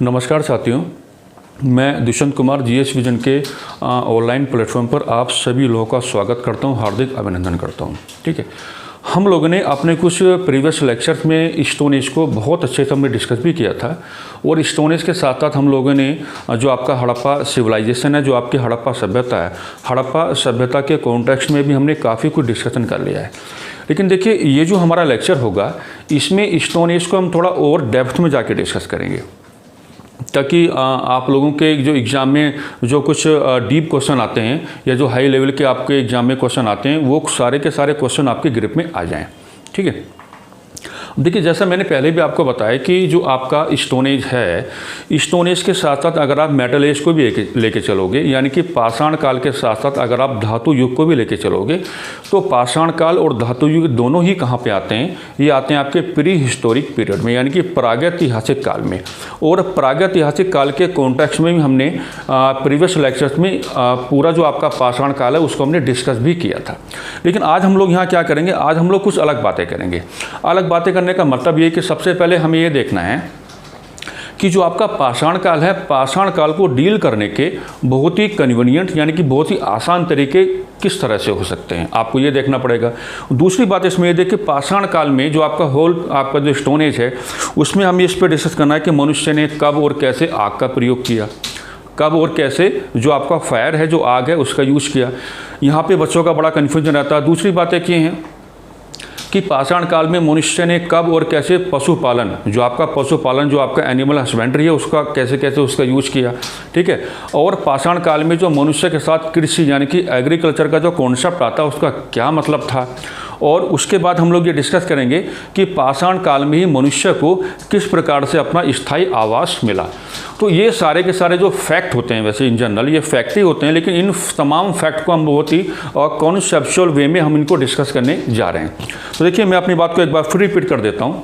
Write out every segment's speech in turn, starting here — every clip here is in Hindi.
नमस्कार साथियों, मैं दुष्यंत कुमार जीएस विजन के ऑनलाइन प्लेटफॉर्म पर आप सभी लोगों का स्वागत करता हूं, हार्दिक अभिनंदन करता हूं। ठीक है, हम लोगों ने अपने कुछ प्रीवियस लेक्चर्स में स्टोन एज को बहुत अच्छे से हमने डिस्कस भी किया था और स्टोन एज के साथ साथ हम लोगों ने जो आपका हड़प्पा सिविलाइजेशन है, जो आपकी हड़प्पा सभ्यता है, हड़प्पा सभ्यता के कॉन्टेक्स्ट में भी हमने काफ़ी कुछ डिस्कशन कर लिया है। लेकिन देखिए, ये जो हमारा लेक्चर होगा इसमें स्टोन एज को हम थोड़ा और डेप्थ में जाके डिस्कस करेंगे, ताकि आप लोगों के जो एग्ज़ाम में जो कुछ डीप क्वेश्चन आते हैं या जो हाई लेवल के आपके एग्ज़ाम में क्वेश्चन आते हैं वो सारे के सारे क्वेश्चन आपके ग्रिप में आ जाएं। ठीक है, देखिए, जैसा मैंने पहले भी आपको बताया कि जो आपका स्टोन एज है, स्टोन एज के साथ साथ अगर आप मेटल एज को भी लेके चलोगे, यानी कि पाषाण काल के साथ साथ अगर आप धातु युग को भी लेके चलोगे, तो पाषाण काल और धातु युग दोनों ही कहाँ पे आते हैं? ये आते हैं आपके प्री हिस्टोरिक पीरियड में, यानी कि प्रागैतिहासिक काल में। और प्रागैतिहासिक काल के कॉन्टेक्स्ट में भी हमने प्रीवियस लेक्चर्स में पूरा जो आपका पाषाण काल है उसको हमने डिस्कस भी किया था। लेकिन आज हम लोग यहाँ क्या करेंगे? आज हम लोग कुछ अलग बातें करेंगे। अलग बातें करने का मतलब ये कि सबसे पहले हमें ये देखना है कि जो आपका पाषाण काल है, पाषाण काल को डील करने के बहुत ही कन्वीनियंट यानी कि बहुत ही आसान तरीके किस तरह से हो सकते हैं, आपको ये देखना पड़ेगा। दूसरी बात इसमें ये देखिए, पाषाण काल में जो आपका आपका जो स्टोन एज है उसमें हमें इस पर डिस्कस करना है कि मनुष्य ने कब और कैसे आग का प्रयोग किया, कब और कैसे जो आपका फायर है, जो आग है, उसका यूज़ किया। यहाँ पे बच्चों का बड़ा कन्फ्यूजन रहता है। दूसरी बात एक ये है कि पाषाण काल में मनुष्य ने कब और कैसे पशुपालन, जो आपका एनिमल हस्बेंड्री है, उसका कैसे कैसे उसका यूज़ किया। ठीक है, और पाषाण काल में जो मनुष्य के साथ कृषि यानी कि एग्रीकल्चर का जो कॉन्सेप्ट आता है उसका क्या मतलब था। और उसके बाद हम लोग ये डिस्कस करेंगे कि पाषाण काल में ही मनुष्य को किस प्रकार से अपना स्थायी आवास मिला। तो ये सारे के सारे जो फैक्ट होते हैं, वैसे इन जनरल ये फैक्ट ही होते हैं, लेकिन इन तमाम फैक्ट को हम बहुत ही कॉन्सेप्चुअल वे में हम इनको डिस्कस करने जा रहे हैं। तो देखिए, मैं अपनी बात को एक बार फिर रिपीट कर देता हूँ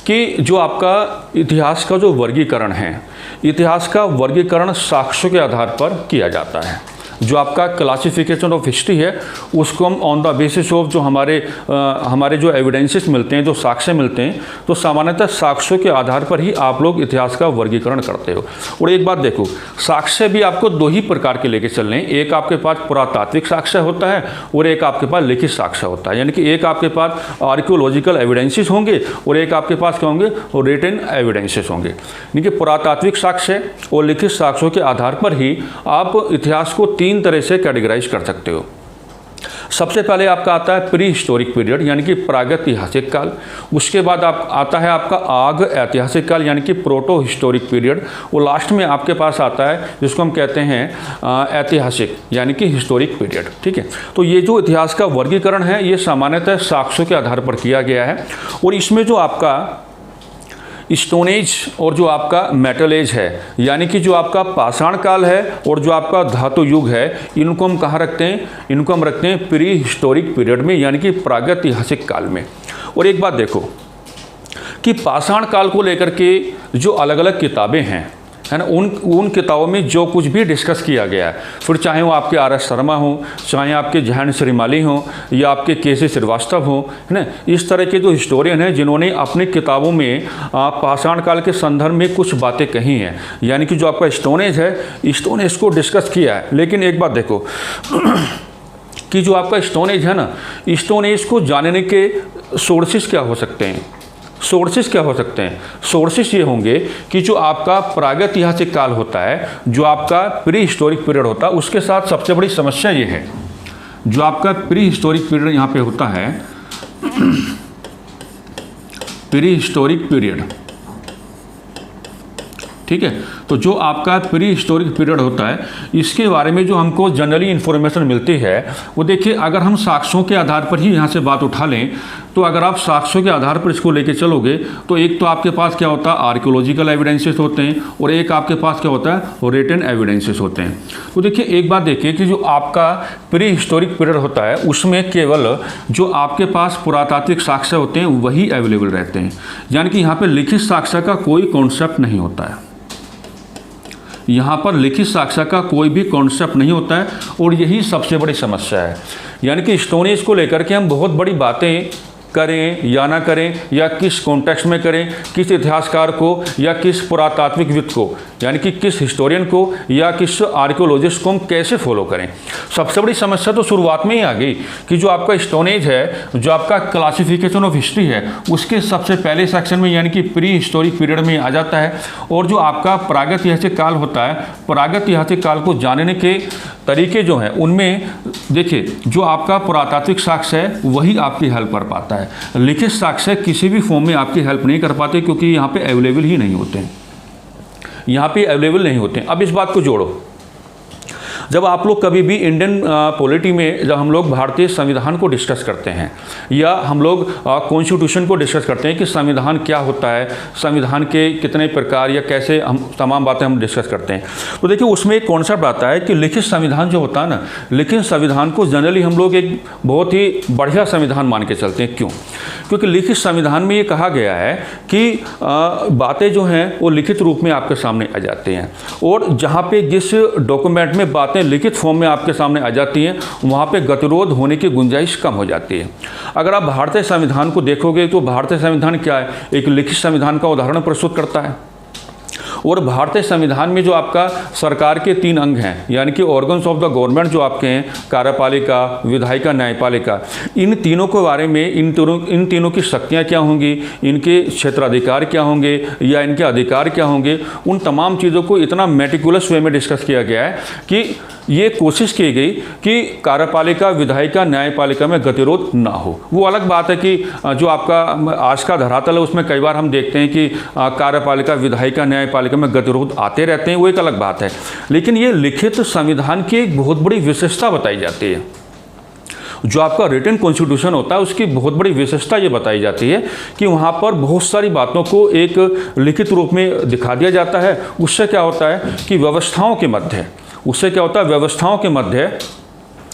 कि जो आपका इतिहास का जो वर्गीकरण है, इतिहास का वर्गीकरण साक्ष्यों के आधार पर किया जाता है। जो आपका क्लासिफिकेशन ऑफ हिस्ट्री है उसको हम ऑन द बेसिस ऑफ जो हमारे जो एविडेंसेस मिलते हैं, जो साक्ष्य मिलते हैं, तो सामान्यतः साक्ष्यों के आधार पर ही आप लोग इतिहास का वर्गीकरण करते हो। और एक बात देखो, साक्ष्य भी आपको दो ही प्रकार के लेके चलने हैं। एक आपके पास पुरातात्विक साक्ष्य होता है और एक आपके पास लिखित साक्ष्य होता है। यानी कि एक आपके पास आर्कियोलॉजिकल एविडेंसेस होंगे और एक आपके पास क्या होंगे? और रिटन एविडेंसेस होंगे। यानी कि पुरातात्विक साक्ष्य और लिखित साक्ष्यों के आधार पर ही आप इतिहास को तीन तरह से कैटेगराइज कर सकते हो। सबसे पहले आपका आता है प्री हिस्टोरिक पीरियड यानी कि प्रागैतिहासिक काल। उसके बाद आता है आपका आग ऐतिहासिक काल यानी कि प्रोटो हिस्टोरिक पीरियड। और लास्ट में आपके पास आता है जिसको हम कहते हैं ऐतिहासिक यानी कि हिस्टोरिक पीरियड। ठीक है, तो ये जो इतिहास का वर्गीकरण है ये सामान्यतः साक्ष्यों के आधार पर किया गया है। और इसमें जो आपका स्टोन एज और जो आपका मेटल एज है, यानी कि जो आपका पाषाण काल है और जो आपका धातु युग है, इनको हम कहाँ रखते हैं? इनको हम रखते हैं प्री हिस्टोरिक पीरियड में यानी कि प्रागैतिहासिक काल में। और एक बात देखो कि पाषाण काल को लेकर के जो अलग अलग किताबें हैं, है ना, उन किताबों में जो कुछ भी डिस्कस किया गया है, फिर चाहे वो आपके आर.एस. शर्मा हो, चाहे आपके जयंत श्रीमाली हो या आपके के.सी. श्रीवास्तव हो, है ना, इस तरह के जो हिस्टोरियन हैं जिन्होंने अपनी किताबों में पाषाण काल के संदर्भ में कुछ बातें कही हैं, यानी कि जो आपका स्टोन एज है, स्टोन एज को डिस्कस किया है। लेकिन एक बात देखो कि जो आपका स्टोन एज है ना, स्टोन एज को जानने के सोर्सेस क्या हो सकते हैं? सोर्सेस क्या हो सकते हैं? सोर्सेस ये होंगे कि जो आपका प्रागैतिहासिक काल होता है, जो आपका प्री हिस्टोरिक पीरियड होता है, उसके साथ सबसे बड़ी समस्या ये है, जो आपका प्री हिस्टोरिक पीरियड यहाँ पे होता है, प्री हिस्टोरिक पीरियड, ठीक है, तो जो आपका प्री हिस्टोरिक पीरियड होता है, इसके बारे में जो हमको जनरली इन्फॉर्मेशन मिलती है वो देखिए, अगर हम साक्ष्यों के आधार पर ही यहाँ से बात उठा लें, तो अगर आप साक्ष्यों के आधार पर इसको लेके चलोगे तो एक तो आपके पास क्या होता है? आर्कियोलॉजिकल एविडेंसेस होते हैं और एक आपके पास क्या होता है? रिटन एविडेंसेस होते हैं। तो देखिए, एक बात देखिए कि जो आपका प्री हिस्टोरिक पीरियड होता है उसमें केवल जो आपके पास पुरातात्विक साक्ष्य होते हैं वही अवेलेबल रहते हैं, यानी कि यहाँ पर लिखित साक्ष्य का कोई कॉन्सेप्ट नहीं होता है। यहाँ पर लिखित साक्ष्य का कोई भी कॉन्सेप्ट नहीं होता है और यही सबसे बड़ी समस्या है। यानी कि स्टोन एज को लेकर के हम बहुत बड़ी बातें करें या ना करें, या किस कॉन्टेक्स्ट में करें, किस इतिहासकार को या किस पुरातात्विकविद को, यानी कि किस हिस्टोरियन को या किस आर्कियोलॉजिस्ट को हम कैसे फॉलो करें। सबसे बड़ी समस्या तो शुरुआत में ही आ गई कि जो आपका स्टोन एज है, जो आपका क्लासिफिकेशन ऑफ हिस्ट्री है, उसके सबसे पहले सेक्शन में यानी कि प्री हिस्टोरिक पीरियड में आ जाता है। और जो आपका प्रागैतिहासिक काल होता है, प्रागैतिहासिक काल को जानने के तरीके जो हैं उनमें देखिए, जो आपका पुरातात्विक साक्ष्य है वही आपकी हेल्प कर पाता है। लिखित साक्ष्य किसी भी फॉर्म में आपकी हेल्प नहीं कर पाते, क्योंकि यहाँ पे अवेलेबल ही नहीं होते हैं, यहाँ पे अवेलेबल नहीं होते हैं। अब इस बात को जोड़ो, जब आप लोग कभी भी इंडियन पॉलिटी में जब हम लोग भारतीय संविधान को डिस्कस करते हैं या हम लोग कॉन्स्टिट्यूशन को डिस्कस करते हैं कि संविधान क्या होता है, संविधान के कितने प्रकार या कैसे, हम तमाम बातें हम डिस्कस करते हैं, तो देखिए उसमें एक कॉन्सेप्ट आता है कि लिखित संविधान जो होता है ना, लिखित संविधान को जनरली हम लोग एक बहुत ही बढ़िया संविधान मान के चलते हैं। क्यों? क्योंकि लिखित संविधान में ये कहा गया है कि बातें जो हैं वो लिखित रूप में आपके सामने आ जाती हैं, और जहाँ पे जिस डॉक्यूमेंट में बातें लिखित फॉर्म में आपके सामने आ जाती हैं वहाँ पे गतिरोध होने की गुंजाइश कम हो जाती है। अगर आप भारतीय संविधान को देखोगे तो भारतीय संविधान क्या है, एक लिखित संविधान का उदाहरण प्रस्तुत करता है। और भारतीय संविधान में जो आपका सरकार के 3 अंग हैं, यानी कि ऑर्गन्स ऑफ द गवर्नमेंट जो आपके हैं, कार्यपालिका, विधायिका, न्यायपालिका, इन तीनों के बारे में, इन तीनों की शक्तियाँ क्या होंगी, इनके क्षेत्राधिकार क्या होंगे या इनके अधिकार क्या होंगे, उन तमाम चीज़ों को इतना मेटिकुलस वे में डिस्कस किया गया है कि ये कोशिश की गई कि कार्यपालिका, विधायिका, न्यायपालिका में गतिरोध ना हो। वो अलग बात है कि जो आपका आज का धरातल है उसमें कई बार हम देखते हैं कि कार्यपालिका, विधायिका, न्यायपालिका में गतिरोध आते रहते हैं, वो एक अलग बात है। लेकिन ये लिखित संविधान की एक बहुत बड़ी विशेषता बताई जाती है। जो आपका रिटन कॉन्स्टिट्यूशन होता है उसकी बहुत बड़ी विशेषता ये बताई जाती है कि वहाँ पर बहुत सारी बातों को एक लिखित रूप में दिखा दिया जाता है। उससे क्या होता है कि व्यवस्थाओं के मध्य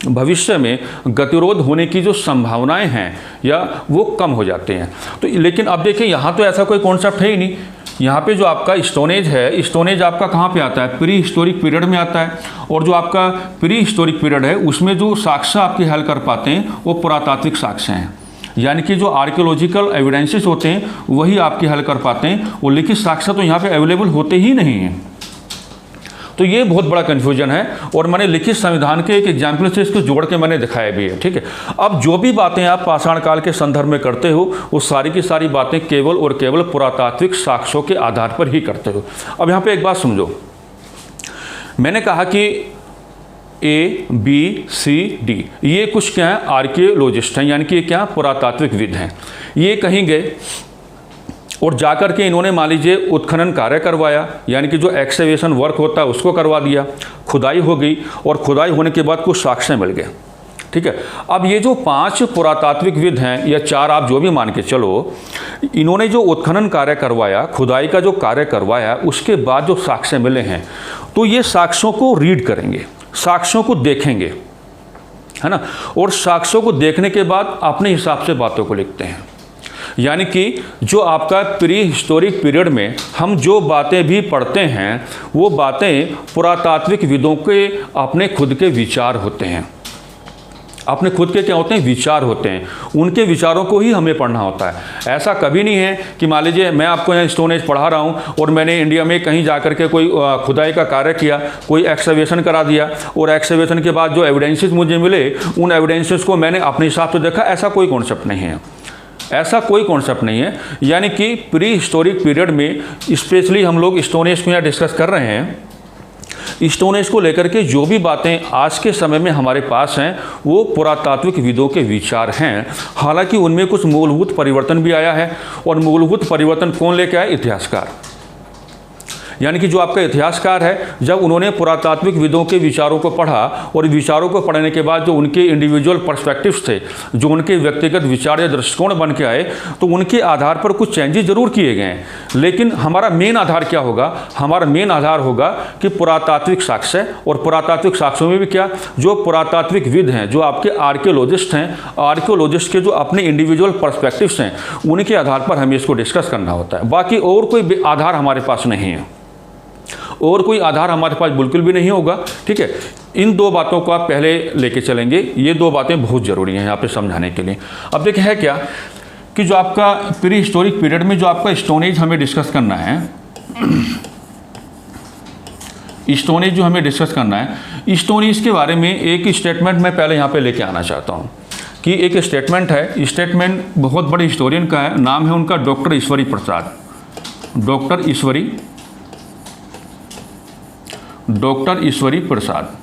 भविष्य में गतिरोध होने की जो संभावनाएं हैं या वो कम हो जाते हैं। तो लेकिन अब देखिए, यहाँ तो ऐसा कोई कॉन्सेप्ट है ही नहीं। यहाँ पे जो आपका स्टोन एज है, स्टोन एज आपका कहाँ पे आता है, प्री हिस्टोरिक पीरियड में आता है। और जो आपका प्री हिस्टोरिक पीरियड है उसमें जो साक्ष्य आपकी हल कर पाते हैं वो पुरातात्विक साक्ष्य हैं, यानी कि जो आर्कियोलॉजिकल एविडेंसेस होते हैं वही आपकी हल कर पाते हैं। वो लिखित साक्ष्य तो यहाँ पे अवेलेबल होते ही नहीं हैं। तो ये बहुत बड़ा कन्फ्यूजन है, और मैंने लिखित संविधान के एक एग्जाम्पल से इसको जोड़ के मैंने दिखाया भी है। ठीक है, अब जो भी बातें आप पाषाण काल के संदर्भ में करते हो वो सारी की सारी बातें केवल और केवल पुरातात्विक साक्ष्यों के आधार पर ही करते हो। अब यहाँ पे एक बात समझो, मैंने कहा कि ABCD ये कुछ क्या है, आर्कियोलॉजिस्ट हैं, यानी कि ये क्या, पुरातात्विकविद हैं। ये कहीं गए और जाकर के इन्होंने मान लीजिए उत्खनन कार्य करवाया, यानी कि जो एक्सकेवेशन वर्क होता है उसको करवा दिया, खुदाई हो गई, और खुदाई होने के बाद कुछ साक्ष्य मिल गए। ठीक है, अब ये जो 5 पुरातात्विकविद हैं या 4 आप जो भी मान के चलो, इन्होंने जो उत्खनन कार्य करवाया, खुदाई का जो कार्य करवाया, उसके बाद जो साक्ष्य मिले हैं, तो ये साक्ष्यों को रीड करेंगे, साक्ष्यों को देखेंगे, है ना, और साक्ष्यों को देखने के बाद अपने हिसाब से बातों को लिखते हैं। यानी कि जो आपका प्री हिस्टोरिक पीरियड में हम जो बातें भी पढ़ते हैं वो बातें पुरातात्विक विदों के अपने खुद के विचार होते हैं, अपने खुद के क्या होते हैं, विचार होते हैं। उनके विचारों को ही हमें पढ़ना होता है। ऐसा कभी नहीं है कि मान लीजिए मैं आपको यहाँ स्टोन एज पढ़ा रहा हूँ और मैंने इंडिया में कहीं जाकर के कोई खुदाई का कार्य किया, कोई एक्सकेवेशन करा दिया, और एक्सकेवेशन के बाद जो एविडेंसेस मुझे मिले उन एविडेंसेस को मैंने अपने हिसाब से देखा। ऐसा कोई कॉन्सेप्ट नहीं है, ऐसा कोई कॉन्सेप्ट नहीं है। यानी कि प्री हिस्टोरिक पीरियड में स्पेशली हम लोग स्टोन एज को यहाँ डिस्कस कर रहे हैं। स्टोन एज को लेकर के जो भी बातें आज के समय में हमारे पास हैं वो पुरातात्विक विदों के विचार हैं। हालांकि उनमें कुछ मूलभूत परिवर्तन भी आया है, और मूलभूत परिवर्तन कौन लेके आए, इतिहासकार। यानी कि जो आपका इतिहासकार है, जब उन्होंने पुरातात्विक विदों के विचारों को पढ़ा और विचारों को पढ़ने के बाद जो उनके इंडिविजुअल पर्सपेक्टिव्स थे, जो उनके व्यक्तिगत विचार या दृष्टिकोण बन के आए, तो उनके आधार पर कुछ चेंजेस जरूर किए गए हैं। लेकिन हमारा मेन आधार क्या होगा, हमारा मेन आधार होगा कि पुरातात्विक साक्ष्य। और पुरातात्विक साक्ष्यों में भी क्या, जो पुरातात्विक विद हैं, जो आपके आर्कियोलॉजिस्ट हैं, आर्कियोलॉजिस्ट के जो अपने इंडिविजुअल पर्सपेक्टिव्स हैं, उनके आधार पर हमें इसको डिस्कस करना होता है। बाकी और कोई आधार हमारे पास नहीं है, और कोई आधार हमारे पास बिल्कुल भी नहीं होगा। ठीक है, इन 2 बातों को आप पहले लेके चलेंगे। ये 2 बातें बहुत ज़रूरी हैं यहाँ पे समझाने के लिए। अब देखिए है क्या कि जो आपका प्री हिस्टोरिक पीरियड में जो आपका स्टोन एज हमें डिस्कस करना है, स्टोन एज जो हमें डिस्कस करना है, स्टोन एज के बारे में एक स्टेटमेंट मैं पहले यहाँ पे लेके आना चाहता हूँ कि एक स्टेटमेंट है, स्टेटमेंट बहुत बड़े हिस्टोरियन का है, नाम है उनका डॉक्टर ईश्वरी प्रसाद, डॉक्टर ईश्वरी प्रसाद।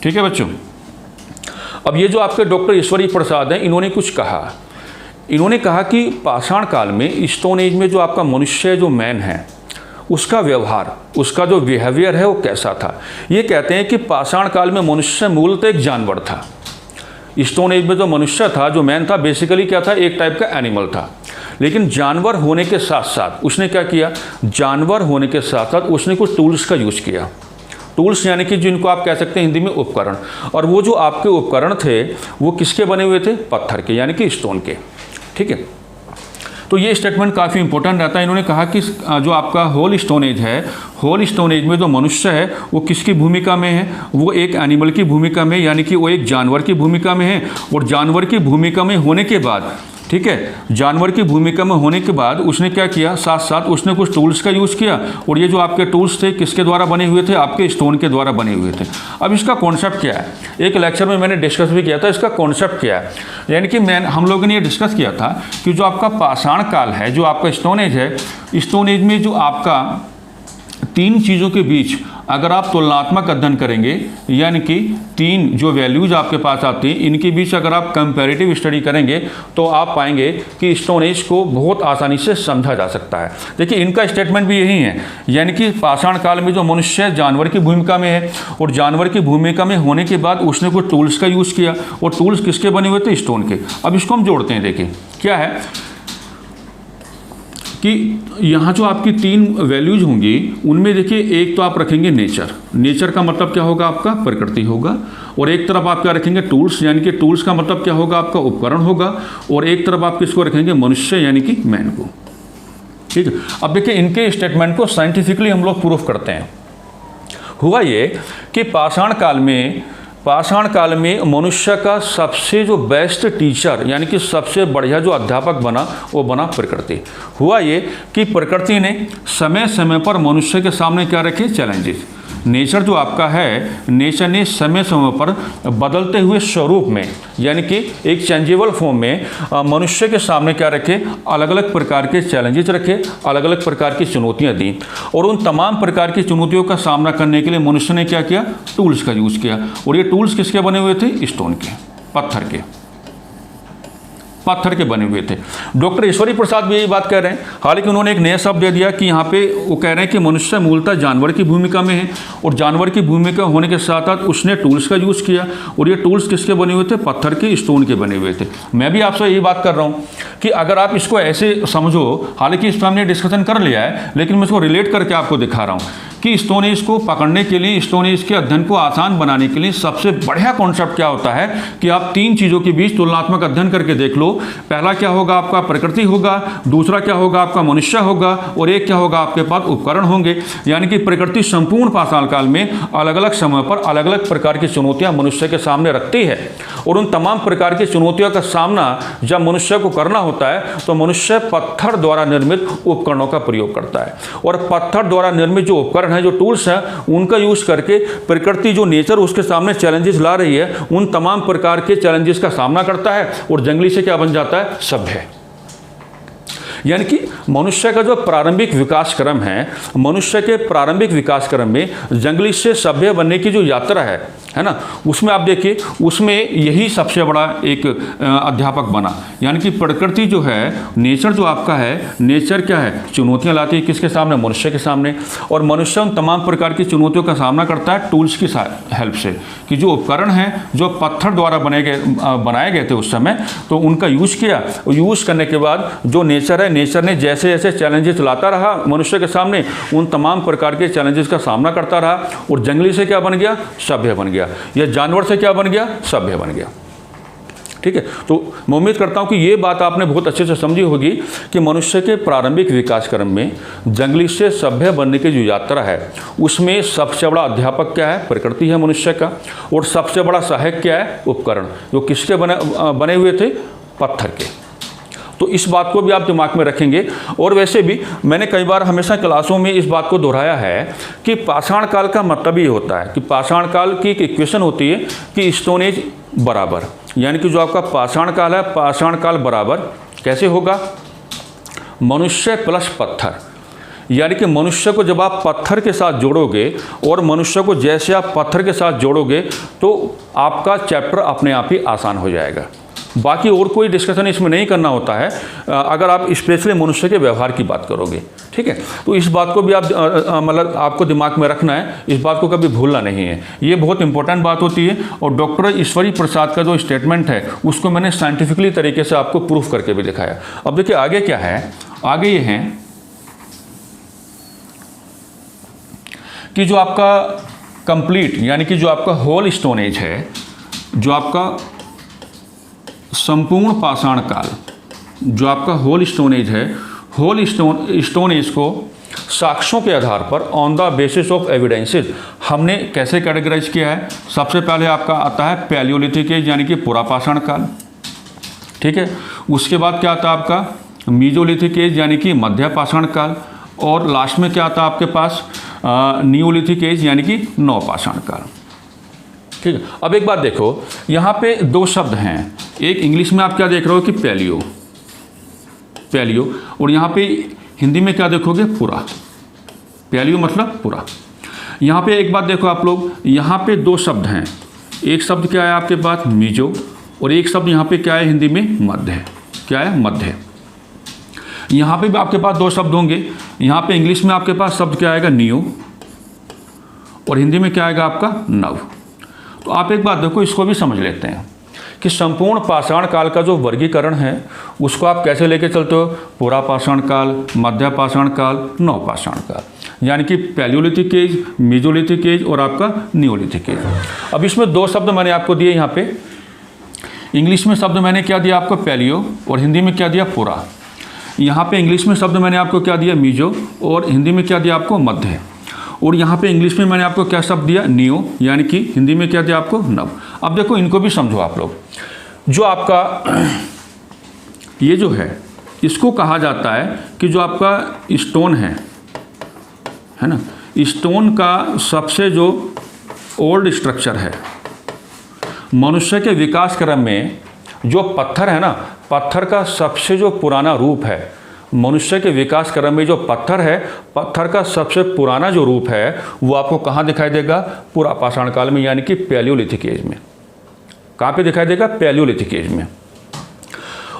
ठीक है बच्चों। अब ये जो आपके डॉक्टर ईश्वरी प्रसाद हैं, इन्होंने कुछ कहा, इन्होंने कहा कि पाषाण काल में, स्टोन एज में जो आपका मनुष्य जो मैन है उसका व्यवहार, उसका जो बिहेवियर है वो कैसा था। ये कहते हैं कि पाषाण काल में मनुष्य मूलतः एक जानवर था। स्टोन एज में जो मनुष्य था, जो मैन था, बेसिकली क्या था, एक टाइप का एनिमल था। लेकिन जानवर होने के साथ साथ उसने क्या किया, जानवर होने के साथ साथ उसने कुछ टूल्स का यूज़ किया। टूल्स यानी कि जिनको आप कह सकते हैं हिंदी में उपकरण। और वो जो आपके उपकरण थे वो किसके बने हुए थे, पत्थर के, यानी कि स्टोन के। ठीक है। तो ये स्टेटमेंट काफ़ी इंपॉर्टेंट रहता है। इन्होंने कहा कि जो आपका होल स्टोन एज है, होल स्टोन एज में जो मनुष्य है वो किसकी भूमिका में है, वो एक एनिमल की भूमिका में, यानी कि वो एक जानवर की भूमिका में है। और जानवर की भूमिका में होने के बाद, ठीक है, जानवर की भूमिका में होने के बाद उसने क्या किया, साथ साथ उसने कुछ टूल्स का यूज़ किया। और ये जो आपके टूल्स थे किसके द्वारा बने हुए थे, आपके स्टोन के द्वारा बने हुए थे। अब इसका कॉन्सेप्ट क्या है, एक लेक्चर में मैंने डिस्कस भी किया था, इसका कॉन्सेप्ट क्या है। यानी कि हम लोगों ने ये डिस्कस किया था कि जो आपका पाषाण काल है, जो आपका स्टोन एज है, स्टोन एज में जो आपका तीन चीज़ों के बीच अगर आप तुलनात्मक अध्ययन करेंगे, यानी कि तीन जो वैल्यूज आपके पास आती हैं, इनके बीच अगर आप कंपैरेटिव स्टडी करेंगे तो आप पाएंगे कि स्टोन एज को बहुत आसानी से समझा जा सकता है। देखिए इनका स्टेटमेंट भी यही है, यानी कि पाषाण काल में जो मनुष्य जानवर की भूमिका में है, और जानवर की भूमिका में होने के बाद उसने कुछ टूल्स का यूज़ किया, और टूल्स किसके बने हुए थे, स्टोन के। अब इसको हम जोड़ते हैं। देखिए क्या है कि यहाँ जो आपकी तीन वैल्यूज होंगी उनमें देखिए, एक तो आप रखेंगे नेचर। नेचर का मतलब क्या होगा, आपका प्रकृति होगा। और एक तरफ आप क्या रखेंगे, टूल्स, यानी कि टूल्स का मतलब क्या होगा, आपका उपकरण होगा। और एक तरफ आप किसको रखेंगे, मनुष्य, यानी कि मैन को। ठीक है। अब देखिए इनके स्टेटमेंट को साइंटिफिकली हम लोग प्रूफ करते हैं। हुआ ये कि पाषाण काल में मनुष्य का सबसे जो बेस्ट टीचर, यानी कि सबसे बढ़िया जो अध्यापक बना, वो बना प्रकृति। हुआ ये कि प्रकृति ने समय समय पर मनुष्य के सामने क्या रखे, चैलेंजेस। नेचर जो आपका है, नेचर ने समय समय पर बदलते हुए स्वरूप में, यानी कि एक चेंजेबल फॉर्म में मनुष्य के सामने क्या रखे, अलग अलग प्रकार के चैलेंजेस रखे, अलग अलग प्रकार की चुनौतियां दी। और उन तमाम प्रकार की चुनौतियों का सामना करने के लिए मनुष्य ने क्या किया, टूल्स का यूज़ किया। और ये टूल्स किसके बने हुए थे, स्टोन के, पत्थर के बने हुए थे। डॉक्टर ईश्वरी प्रसाद भी यही बात कह रहे हैं। हालांकि उन्होंने एक नया शब्द दे दिया कि यहाँ पे वो कह रहे हैं कि मनुष्य मूलतः जानवर की भूमिका में है, और जानवर की भूमिका होने के साथ साथ उसने टूल्स का यूज़ किया। और ये टूल्स किसके बने हुए थे, पत्थर के, स्टोन के बने हुए थे। मैं भी आपसे यही बात कर रहा हूँ कि अगर आप इसको ऐसे समझो, हालांकि इस पर हमने डिस्कशन कर लिया है, लेकिन मैं इसको रिलेट करके आपको दिखा रहा हूँ कि स्टोन एज को पकड़ने के लिए, स्टोन एज के अध्ययन को आसान बनाने के लिए सबसे बढ़िया कॉन्सेप्ट क्या होता है कि आप तीन चीज़ों के बीच तुलनात्मक अध्ययन करके देख लो। पहला क्या होगा, आपका प्रकृति होगा। दूसरा क्या होगा, आपका मनुष्य होगा। और एक क्या होगा, आपके पास उपकरण होंगे। यानी कि प्रकृति संपूर्ण पाषाण काल में अलग अलग समय पर अलग अलग प्रकार की चुनौतियां मनुष्य के सामने रखती है। और उन तमाम प्रकार की चुनौतियों का सामना जब मनुष्य को करना होता है तो मनुष्य पत्थर द्वारा निर्मित उपकरणों का प्रयोग करता है। और पत्थर द्वारा निर्मित जो उपकरण है, जो टूल्स हैं, उनका यूज करके प्रकृति, जो नेचर उसके सामने चैलेंजेस ला रही है, उन तमाम प्रकार के चैलेंजेस का सामना करता है। और जंगली से क्या बन जाता है, सभ्य। यानी कि मनुष्य का जो प्रारंभिक विकास क्रम है, मनुष्य के प्रारंभिक विकास क्रम में जंगली से सभ्य बनने की जो यात्रा है ना, उसमें आप देखिए, उसमें यही सबसे बड़ा एक अध्यापक बना। यानी कि प्रकृति जो है, नेचर जो आपका है, नेचर क्या है, चुनौतियां लाती है किसके सामने, मनुष्य के सामने। और मनुष्य उन तमाम प्रकार की चुनौतियों का सामना करता है टूल्स की हेल्प से, कि जो उपकरण हैं, जो पत्थर द्वारा बनाए गए थे उस समय, तो उनका यूज़ किया। यूज़ करने के बाद जो नेचर है, नेचर ने जैसे जैसे चैलेंजेस लाता रहा मनुष्य के सामने, उन तमाम प्रकार के चैलेंजेस का सामना करता रहा। और जंगली से क्या बन गया, सभ्य बन गया। या जानवर से क्या बन गया, सभ्य बन गया। ठीक है। तो मैं उम्मीद करता हूं कि ये बात आपने बहुत अच्छे से समझी होगी कि मनुष्य के प्रारंभिक विकास क्रम में जंगली से सभ्य बनने की जो यात्रा है, उसमें सबसे बड़ा अध्यापक क्या है, प्रकृति है मनुष्य का। और सबसे बड़ा सहायक क्या है, उपकरण, जो किसके बने हुए थे, पत्थर के। तो इस बात को भी आप दिमाग में रखेंगे। और वैसे भी मैंने कई बार हमेशा क्लासों में इस बात को दोहराया है कि पाषाण काल का मतलब ये होता है कि पाषाण काल की एक इक्वेशन होती है कि स्टोन एज बराबर, यानी कि जो आपका पाषाण काल है, पाषाण काल बराबर कैसे होगा, मनुष्य प्लस पत्थर। यानी कि मनुष्य को जब आप पत्थर के साथ जोड़ोगे और मनुष्य को जैसे आप पत्थर के साथ जोड़ोगे तो आपका चैप्टर अपने आप ही आसान हो जाएगा। बाकी और कोई डिस्कशन इसमें नहीं करना होता है अगर आप स्पेशली मनुष्य के व्यवहार की बात करोगे, ठीक है। तो इस बात को भी आप मतलब आपको दिमाग में रखना है, इस बात को कभी भूलना नहीं है, ये बहुत इंपॉर्टेंट बात होती है। और डॉक्टर ईश्वरी प्रसाद का जो स्टेटमेंट है उसको मैंने साइंटिफिकली तरीके से आपको प्रूफ करके भी दिखाया। अब देखिए आगे क्या है, आगे ये है कि जो आपका कंप्लीट यानी कि जो आपका होल स्टोन एज है, जो आपका संपूर्ण पाषाण काल, जो आपका होल स्टोन एज है, होल स्टोन एज को साक्ष्यों के आधार पर on the basis of evidences हमने कैसे कैटेगराइज किया है। सबसे पहले आपका आता है पैलियोलिथिक एज यानी कि पुरा पाषाण काल, ठीक है। उसके बाद क्या आता है आपका मीजोलिथिक एज यानी कि मध्य पाषाण काल, और लास्ट में क्या आता है आपके पास नियोलिथिक एज यानी कि नव पाषाण काल, ठीक है। अब एक बात देखो, यहाँ पे दो शब्द हैं, एक इंग्लिश में आप क्या देख रहे हो कि पैलियो, पैलियो, और यहाँ पे हिंदी में क्या देखोगे पुरा, पैलियो मतलब पुरा। यहाँ पे एक बात देखो आप लोग, यहाँ पे दो शब्द हैं, एक शब्द क्या है आपके पास मीजो, और एक शब्द यहाँ पे क्या है हिंदी में मध्य, क्या है मध्य। यहाँ पे भी आपके पास दो शब्द होंगे, यहाँ पे इंग्लिश में आपके पास शब्द क्या आएगा नियो, और हिंदी में क्या आएगा आपका नव। तो आप एक बात देखो, इसको भी समझ लेते हैं कि संपूर्ण पाषाण काल का जो वर्गीकरण है उसको आप कैसे लेके चलते हो, पुरा पाषाण काल, मध्य पाषाण काल, नव पाषाण काल, यानी कि पैलियोलिथिक एज, मेजोलिथिक एज और आपका नियोलिथिक एज। अब इसमें दो शब्द मैंने आपको दिए, यहाँ पे इंग्लिश में शब्द मैंने क्या दिया आपको पैलियो, और हिंदी में क्या दिया पुरा। यहाँ पे इंग्लिश में शब्द मैंने आपको क्या दिया मीजो, और हिंदी में क्या दिया आपको मध्य। और यहाँ पे इंग्लिश में मैंने आपको क्या शब्द दिया नियो, यानी कि हिंदी में क्या दिया आपको नव। अब देखो इनको भी समझो आप लोग, जो आपका ये जो है इसको कहा जाता है कि जो आपका स्टोन है ना, स्टोन का सबसे जो ओल्ड स्ट्रक्चर है, मनुष्य के विकास क्रम में जो पत्थर है ना, पत्थर का सबसे जो पुराना रूप है, मनुष्य के विकास क्रम में जो पत्थर है, पत्थर का सबसे पुराना जो रूप है वो आपको कहाँ दिखाई देगा, पुरा पाषाण काल में, यानी कि पैलियोलिथिक एज में। कहाँ पे दिखाई देगा, पैलियोलिथिक एज में।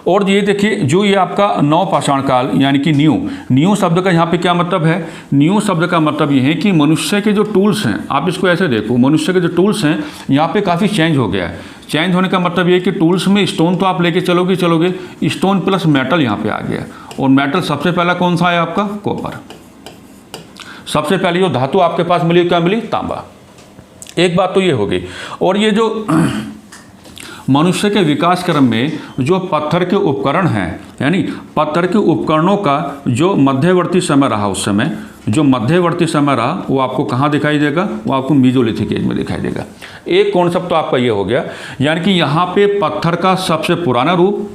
और ये देखिए जो ये आपका नव पाषाण काल यानी कि न्यू शब्द का यहाँ पे क्या मतलब है, न्यू शब्द का मतलब ये है कि मनुष्य के जो टूल्स हैं, आप इसको ऐसे देखो, मनुष्य के जो टूल्स हैं यहाँ पे काफ़ी चेंज हो गया है। चेंज होने का मतलब ये है कि टूल्स में स्टोन तो आप लेके चलोगे, स्टोन प्लस मेटल यहाँ पे आ गया, और मेटल सबसे पहला कौन सा है आपका कॉपर। सबसे पहले जो धातु आपके पास मिली क्या मिली, तांबा। एक बात तो ये होगी। और ये जो मनुष्य के विकास क्रम में जो पत्थर के उपकरण हैं, यानी पत्थर के उपकरणों का जो मध्यवर्ती समय रहा, उस समय जो मध्यवर्ती समय रहा वो आपको कहाँ दिखाई देगा, वो आपको मीजोलिथिक एज में दिखाई देगा। एक कॉन्सेप्ट तो आपका ये हो गया, यानी कि यहाँ पे पत्थर का सबसे पुराना रूप,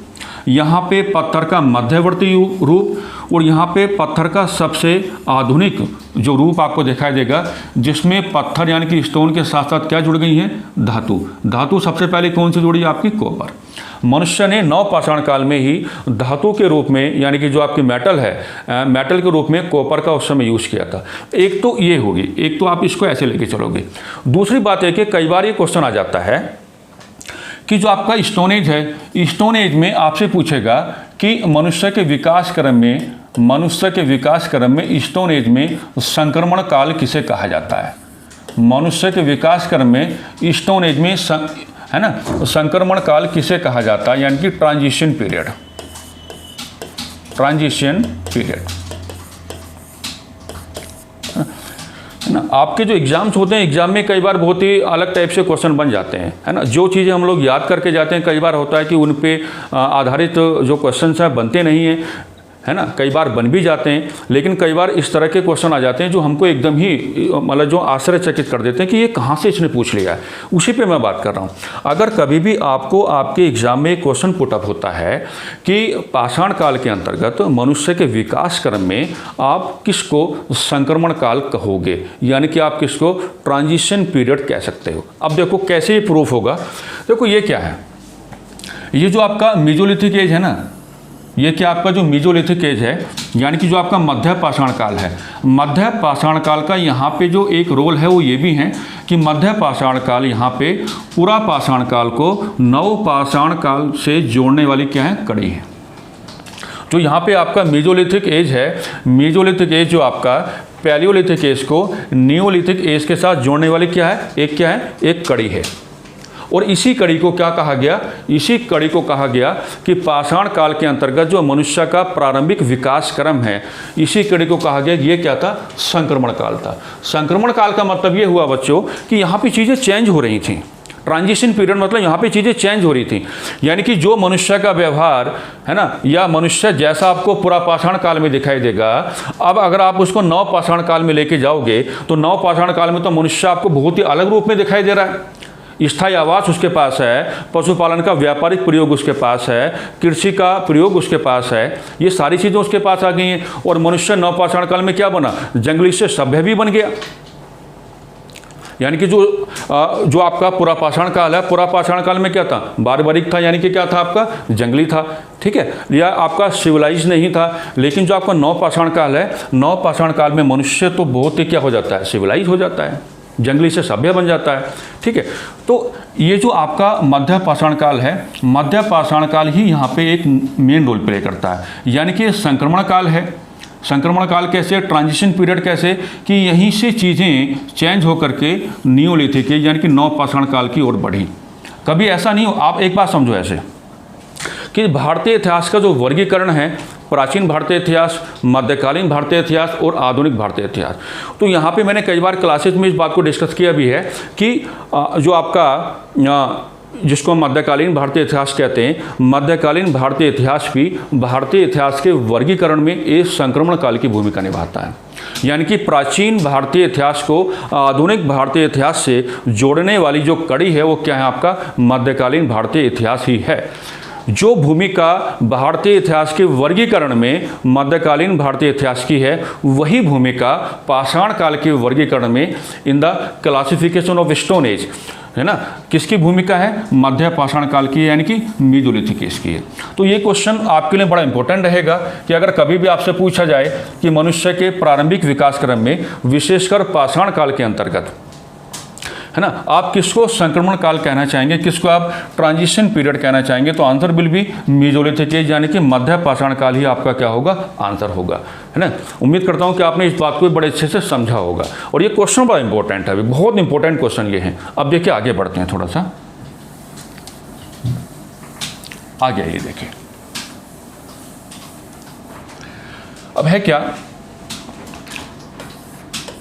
यहाँ पे पत्थर का मध्यवर्ती रूप, और यहाँ पे पत्थर का सबसे आधुनिक जो रूप आपको दिखाई देगा, जिसमें पत्थर यानी कि स्टोन के साथ साथ क्या जुड़ गई हैं, धातु। धातु सबसे पहले कौन सी जुड़ी, आपकी कॉपर। मनुष्य ने नव पाषाण काल में ही धातु के रूप में, यानी कि जो आपकी मेटल है, मेटल के रूप में कॉपर का उस समय यूज किया था। एक तो ये होगी, एक तो आप इसको ऐसे लेके चलोगे। दूसरी बात है कि कई बार ये क्वेश्चन आ जाता है कि जो आपका स्टोन एज है, स्टोन एज में आपसे पूछेगा कि मनुष्य के विकास क्रम में स्टोन एज में संक्रमण काल किसे कहा जाता है। मनुष्य के विकास क्रम में स्टोन एज में है ना, संक्रमण काल किसे कहा जाता है, यानी कि ट्रांजिशन पीरियड। है ना। आपके जो एग्जाम्स होते हैं, एग्जाम में कई बार बहुत ही अलग टाइप से क्वेश्चन बन जाते हैं, है ना। जो चीज़ें हम लोग याद करके जाते हैं, कई बार होता है कि उन पे आधारित जो क्वेश्चन हैं बनते नहीं हैं, है ना, कई बार बन भी जाते हैं, लेकिन कई बार इस तरह के क्वेश्चन आ जाते हैं जो हमको एकदम ही मतलब जो आश्चर्यचकित कर देते हैं कि ये कहाँ से इसने पूछ लिया है। उसी पे मैं बात कर रहा हूँ। अगर कभी भी आपको आपके एग्जाम में क्वेश्चन पुटअप होता है कि पाषाण काल के अंतर्गत मनुष्य के विकास क्रम में आप किसको संक्रमण काल कहोगे, यानी कि आप किसको ट्रांजिशन पीरियड कह सकते हो। अब देखो कैसे ये प्रूफ होगा। देखो ये क्या है, ये जो आपका मेसोलिथिक एज है ना, ये क्या आपका जो मेसोलिथिक एज है, यानी कि जो आपका मध्य पाषाण काल है, मध्य पाषाण काल का यहाँ पे जो एक रोल है वो ये भी है कि मध्य पाषाण काल यहाँ पे पूरा पाषाण काल को नव पाषाण काल से जोड़ने वाली क्या है, कड़ी है। जो यहाँ पे आपका मेसोलिथिक एज है, मेसोलिथिक एज जो आपका पैलियोलिथिक एज को नियोलिथिक एज के साथ जोड़ने वाली क्या है, एक कड़ी है। और इसी कड़ी को क्या कहा गया, इसी कड़ी को कहा गया कि पाषाण काल के अंतर्गत जो मनुष्य का प्रारंभिक विकास क्रम है, इसी कड़ी को कहा गया ये क्या था, संक्रमण काल था। संक्रमण काल का मतलब ये हुआ बच्चों कि यहाँ पे चीज़ें चेंज हो रही थी। ट्रांजिशन पीरियड मतलब यहाँ पे चीज़ें चेंज हो रही थी, यानी कि जो मनुष्य का व्यवहार है ना, या मनुष्य जैसा आपको पूरा पाषाण काल में दिखाई देगा, अब अगर आप उसको नव पाषाण काल में लेके जाओगे तो नव पाषाण काल में तो मनुष्य आपको बहुत ही अलग रूप में दिखाई दे रहा है। स्थायी आवास उसके पास है, पशुपालन का व्यापारिक प्रयोग उसके पास है, कृषि का प्रयोग उसके पास है, ये सारी चीज़ें उसके पास आ गई हैं। और मनुष्य नवपाषाण काल में क्या बना, जंगली से सभ्य भी बन गया। यानी कि जो आपका पूरा पाषाण काल है, पूरा पाषाण काल में क्या था, बारबरिक था, यानी कि क्या था आपका, जंगली था, ठीक है, या आपका सिविलाइज नहीं था। लेकिन जो आपका नवपाषाण काल है, नवपाषाण काल में मनुष्य तो बहुत ही क्या हो जाता है, सिविलाइज हो जाता है, जंगली से सभ्य बन जाता है, ठीक है। तो ये जो आपका मध्य पाषाण काल है, मध्य पाषाण काल ही यहाँ पे एक मेन रोल प्ले करता है, यानी कि संक्रमण काल है। संक्रमण काल कैसे, ट्रांजिशन पीरियड कैसे, कि यहीं से चीज़ें चेंज होकर के नियोलिथिक यानी कि नव पाषाण काल की ओर बढ़ी। कभी ऐसा नहीं हो, आप एक बात समझो ऐसे कि भारतीय इतिहास का जो वर्गीकरण है, प्राचीन भारतीय इतिहास, मध्यकालीन भारतीय इतिहास और आधुनिक भारतीय इतिहास, तो यहाँ पे मैंने कई बार क्लासेस में इस बात को डिस्कस किया भी है कि जो आपका जिसको मध्यकालीन भारतीय इतिहास कहते हैं, मध्यकालीन भारतीय इतिहास भी भारतीय इतिहास के वर्गीकरण में एक संक्रमण काल की भूमिका निभाता है। यानी कि प्राचीन भारतीय इतिहास को आधुनिक भारतीय इतिहास से जोड़ने वाली जो कड़ी है वो क्या है, आपका मध्यकालीन भारतीय इतिहास ही है। जो भूमिका भारतीय इतिहास के वर्गीकरण में मध्यकालीन भारतीय इतिहास की है, वही भूमिका पाषाण काल के वर्गीकरण में in the classification of stone age है ना, किसकी भूमिका है, मध्य पाषाण काल की, यानी कि मेसोलिथिक एज की है। तो ये क्वेश्चन आपके लिए बड़ा इंपॉर्टेंट रहेगा कि अगर कभी भी आपसे पूछा जाए कि मनुष्य के प्रारंभिक विकास क्रम में विशेषकर पाषाण काल के अंतर्गत है ना, आप किसको संक्रमण काल कहना चाहेंगे, किसको आप ट्रांजिशन पीरियड कहना चाहेंगे, तो answer will be Mesolithic as, यानी कि मध्य पाषाण काल ही आपका क्या होगा, आंसर होगा, है ना। उम्मीद करता हूं कि आपने इस बात को बड़े अच्छे से समझा होगा। और ये क्वेश्चन बड़ा इंपॉर्टेंट है, बहुत इंपॉर्टेंट क्वेश्चन ये है। अब देखिए आगे बढ़ते हैं, थोड़ा सा आगे आइए, देखिए अब है क्या,